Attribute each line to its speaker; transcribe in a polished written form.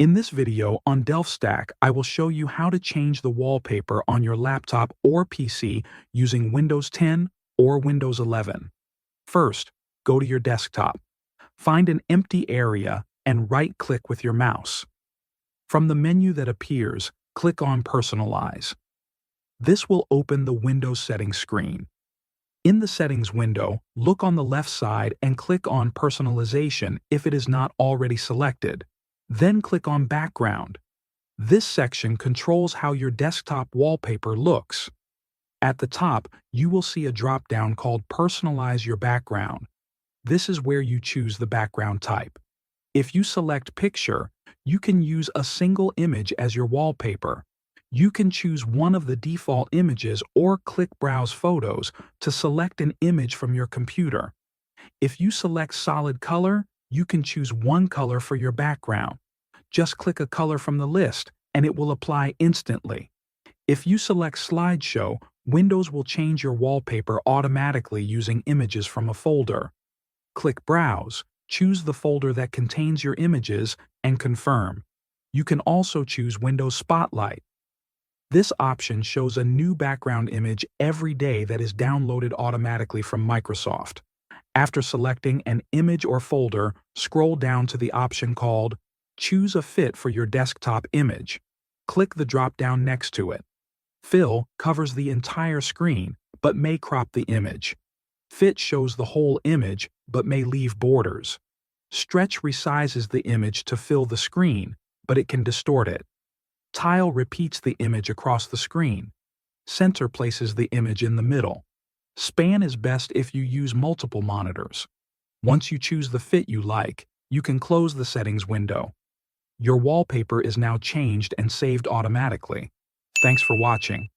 Speaker 1: In this video on DelphStack, I will show you how to change the wallpaper on your laptop or PC using Windows 10 or Windows 11. First, go to your desktop. Find an empty area and right-click with your mouse. From the menu that appears, click on Personalize. This will open the Windows settings screen. In the settings window, look on the left side and click on Personalization if it is not already selected. Then click on Background. This section controls how your desktop wallpaper looks. At the top, you will see a drop-down called Personalize Your Background. This is where you choose the background type. If you select Picture, you can use a single image as your wallpaper. You can choose one of the default images or click Browse Photos to select an image from your computer. If you select Solid Color, you can choose one color for your background. Just click a color from the list and it will apply instantly. If you select Slideshow, Windows will change your wallpaper automatically using images from a folder. Click Browse, choose the folder that contains your images, and confirm. You can also choose Windows Spotlight. This option shows a new background image every day that is downloaded automatically from Microsoft. After selecting an image or folder, scroll down to the option called Choose a Fit for your desktop image. Click the drop-down next to it. Fill covers the entire screen, but may crop the image. Fit shows the whole image, but may leave borders. Stretch resizes the image to fill the screen, but it can distort it. Tile repeats the image across the screen. Center places the image in the middle. Span is best if you use multiple monitors. Once you choose the fit you like, you can close the settings window. Your wallpaper is now changed and saved automatically. Thanks for watching.